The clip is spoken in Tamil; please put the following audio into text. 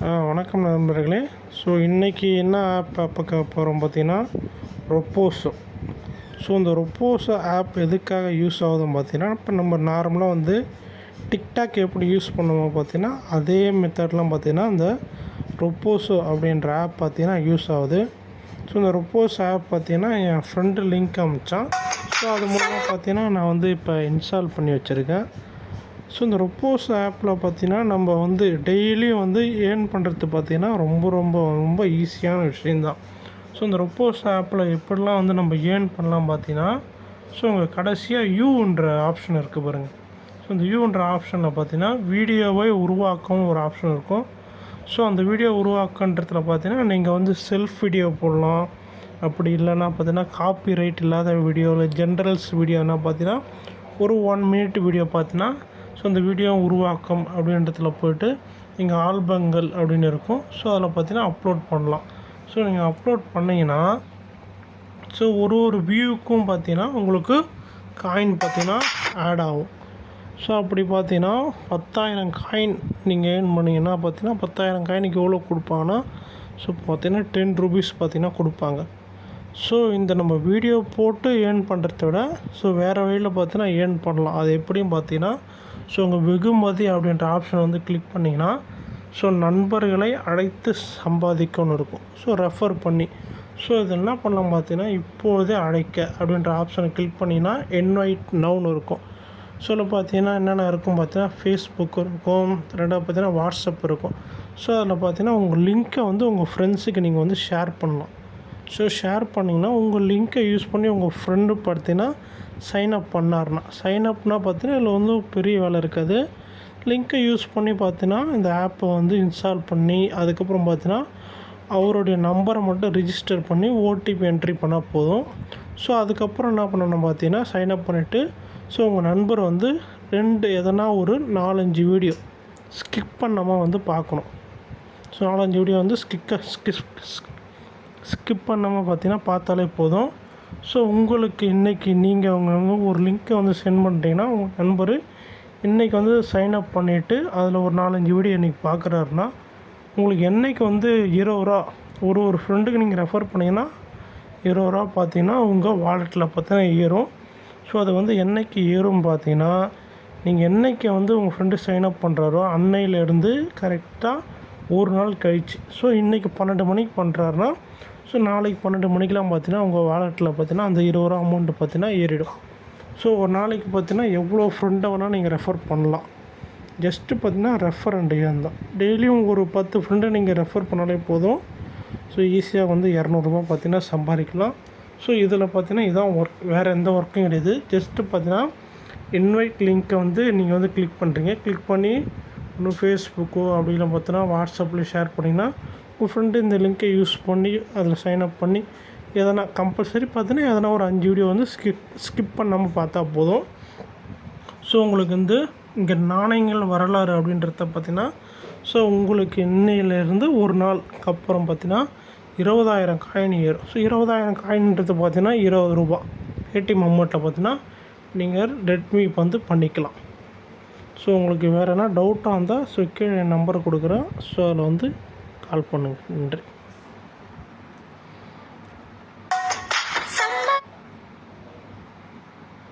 வணக்கம் நண்பர்களே. ஸோ இன்றைக்கி என்ன ஆப் பார்க்க போகிறோம் பார்த்தீங்கன்னா ரொப்போஸோ. ஸோ இந்த ரொப்போஸோ ஆப் எதுக்காக யூஸ் ஆகுதுன்னு பார்த்தீங்கன்னா, இப்போ நம்ம நார்மலாக வந்து டிக்டாக் எப்படி யூஸ் பண்ணுவோம் பார்த்தீங்கன்னா, அதே மெத்தட்லாம் பார்த்தீங்கன்னா இந்த ரொப்போஸோ அப்படின்ற ஆப் பார்த்தீங்கன்னா யூஸ் ஆகுது. ஸோ இந்த ரொப்போஸ் ஆப் பார்த்தீங்கன்னா என் ஃப்ரெண்டு லிங்க் அனுப்பிச்சான். ஸோ அது மூலமாக பார்த்தீங்கன்னா நான் வந்து இப்போ இன்ஸ்டால் பண்ணி வச்சுருக்கேன். ஸோ இந்த ரொப்போஸ் ஆப்பில் பார்த்தீங்கன்னா நம்ம வந்து டெய்லியும் வந்து ஏர்ன் பண்ணுறது பார்த்தீங்கன்னா ரொம்ப ஈஸியான விஷயந்தான். ஸோ இந்த ரொப்போஸ் ஆப்பில் எப்படிலாம் வந்து நம்ம ஏர்ன் பண்ணலாம் பார்த்தீங்கன்னா, ஸோ உங்கள் கடைசியாக யூன்ற ஆப்ஷன் இருக்குது பாருங்கள். ஸோ இந்த யூன்ற ஆப்ஷனில் பார்த்தீங்கன்னா வீடியோவை உருவாக்கவும் ஒரு ஆப்ஷன் இருக்கும். ஸோ அந்த வீடியோ உருவாக்கன்றதுல பார்த்தீங்கன்னா நீங்கள் வந்து செல்ஃப் வீடியோ போடலாம். அப்படி இல்லைன்னா பார்த்தீங்கன்னா காப்பி ரைட் இல்லாத வீடியோவில் ஜென்ரல்ஸ் வீடியோனா பார்த்தீங்கன்னா ஒரு 1 minute வீடியோ பார்த்தீங்கன்னா, ஸோ இந்த வீடியோ உருவாக்கம் அப்படின்றதுல போய்ட்டு இங்கே ஆல்பங்கள் அப்படின்னு இருக்கும். ஸோ அதில் பார்த்தீங்கன்னா அப்லோட் பண்ணலாம். ஸோ நீங்கள் அப்லோட் பண்ணிங்கன்னா ஸோ ஒரு வியூவுக்கும் பார்த்தீங்கன்னா உங்களுக்கு காயின் பார்த்தீங்கன்னா ஆட் ஆகும். ஸோ அப்படி பார்த்தீங்கன்னா 10,000 காயின் நீங்கள் ஏர்ன் பண்ணிங்கன்னா பார்த்தீங்கன்னா 10,000 காயினுக்கு எவ்வளோ கொடுப்பாங்கன்னா, ஸோ பார்த்தீங்கன்னா 10 ரூபீஸ் பார்த்தீங்கன்னா கொடுப்பாங்க. ஸோ இந்த நம்ம வீடியோ போட்டு ஏர்ன் பண்ணுறத விட ஸோ வேறு வழியில் பார்த்தீங்கன்னா ஏர்ன் பண்ணலாம். அது எப்படின்னு பார்த்தீங்கன்னா, ஸோ உங்கள் வெகுமதி அப்படின்ற ஆப்ஷன் வந்து கிளிக் பண்ணிங்கன்னா, ஸோ நண்பர்களை அழைத்து சம்பாதிக்கணும்னு இருக்கும். ஸோ ரெஃபர் பண்ணி ஸோ இது என்ன பண்ணலாம் பார்த்தீங்கன்னா, இப்போதே அழைக்க அப்படின்ற ஆப்ஷனை கிளிக் பண்ணிங்கன்னா இன்வைட் நவுன்னு இருக்கும். ஸோ அதில் பார்த்தீங்கன்னா என்னென்ன இருக்கும் பார்த்தீங்கன்னா ஃபேஸ்புக் இருக்கும், ரெண்டாவது பார்த்தீங்கன்னா வாட்ஸ்அப் இருக்கும். ஸோ அதில் பார்த்தீங்கன்னா உங்கள் லிங்க்கை வந்து உங்கள் ஃப்ரெண்ட்ஸுக்கு நீங்கள் வந்து ஷேர் பண்ணலாம். ஸோ ஷேர் பண்ணிங்கன்னா உங்கள் லிங்க்கை யூஸ் பண்ணி உங்கள் ஃப்ரெண்டு பார்த்தீங்கன்னா சைன்அப் பண்ணார்னா, சைன்அப்னா பார்த்தீங்கன்னா இதில் வந்து பெரிய வேலை இருக்காது. லிங்க்கை யூஸ் பண்ணி பார்த்தீங்கன்னா இந்த ஆப்பை வந்து இன்ஸ்டால் பண்ணி அதுக்கப்புறம் பார்த்தீங்கன்னா அவருடைய நம்பரை மட்டும் ரிஜிஸ்டர் பண்ணி ஓடிபி என்ட்ரி பண்ணால் போதும். ஸோ அதுக்கப்புறம் என்ன பண்ணணும் பார்த்தீங்கன்னா சைன்அப் பண்ணிவிட்டு ஸோ உங்கள் நண்பர் வந்து எதனா ஒரு 4-5 வீடியோ ஸ்கிப் பண்ணாமல் வந்து பார்க்கணும். ஸோ 4-5 வீடியோ வந்து ஸ்கிப் பண்ணாமல் பார்த்தீங்கன்னா பார்த்தாலே போதும். ஸோ உங்களுக்கு இன்றைக்கி நீங்கள் அவங்க ஒரு லிங்க்கை வந்து சென்ட் பண்ணிட்டீங்கன்னா உங்கள் நண்பர் இன்றைக்கி வந்து சைன்அப் பண்ணிவிட்டு அதில் ஒரு 4-5 வீடியோ இன்றைக்கி பார்க்குறாருன்னா உங்களுக்கு என்றைக்கு வந்து ₹20 ஒரு ஃப்ரெண்டுக்கு நீங்கள் ரெஃபர் பண்ணிங்கன்னா ₹20 பார்த்தீங்கன்னா உங்கள் வாலெட்டில் பார்த்தீங்கன்னா ஏறும். ஸோ அது வந்து என்றைக்கு ஏறும் பார்த்தீங்கன்னா, நீங்கள் என்றைக்கு வந்து உங்கள் ஃப்ரெண்டு சைன்அப் பண்ணுறாரோ அன்னையிலேருந்து கரெக்டாக ஒரு நாள் கழிச்சு, ஸோ இன்றைக்கி 12 மணிக்கு பண்ணுறாருன்னா ஸோ நாளைக்கு 12 மணிக்கெலாம் பார்த்தீங்கன்னா உங்கள் வாலெட்டில் பார்த்தீங்கன்னா அந்த ₹20 அமௌண்ட்டு பார்த்தீங்கன்னா ஏறிடும். ஸோ ஒரு நாளைக்கு பார்த்தீங்கன்னா எவ்வளோ ஃப்ரெண்டை வேணால் நீங்கள் ரெஃபர் பண்ணலாம். ஜஸ்ட்டு பார்த்தீங்கன்னா ரெஃபர் அண்ட் ஏர்ன் தான். டெய்லியும் ஒரு 10 ஃப்ரெண்டை நீங்கள் ரெஃபர் பண்ணாலே போதும். ஸோ ஈஸியாக வந்து ₹200 பார்த்தீங்கன்னா சம்பாதிக்கலாம். ஸோ இதில் பார்த்தீங்கன்னா இதான் ஒர்க், வேறு எந்த ஒர்க்கும் கிடையாது. ஜஸ்ட்டு பார்த்தீங்கன்னா இன்வைட் லிங்க்கை வந்து நீங்கள் வந்து கிளிக் பண்ணுறீங்க. கிளிக் பண்ணி இன்னும் ஃபேஸ்புக்கோ அப்படிலாம் பார்த்தீங்கன்னா வாட்ஸ்அப்லேயும் ஷேர் பண்ணிங்கன்னா உங்கள் ஃப்ரெண்டு இந்த லிங்க்கை யூஸ் பண்ணி அதில் சைன்அப் பண்ணி எதனா கம்பல்சரி பார்த்தீங்கன்னா எதனா ஒரு 5 வீடியோ வந்து ஸ்கிப் பண்ணாமல் பார்த்தா போதும். ஸோ உங்களுக்கு வந்து இங்கே நாணயங்கள் வரலாறு அப்படின்றத பார்த்தீங்கன்னா ஸோ உங்களுக்கு இன்னையிலேருந்து ஒரு நாளுக்கு அப்புறம் பார்த்தீங்கன்னா 20,000 காயின் ஏறும். ஸோ 20,000 காயின்ன்றது பார்த்தீங்கன்னா ₹20 ஏடிஎம் அமௌண்ட்டில் பார்த்தீங்கன்னா நீங்கள் ரெட்மி வந்து பண்ணிக்கலாம். ஸோ உங்களுக்கு வேறு என்ன டவுட்டாக இருந்தால் ஸோ கீழே என் நம்பரை கொடுக்குறேன். ஸோ அதில் வந்து கால் பண்ணுங்கள். நன்றி.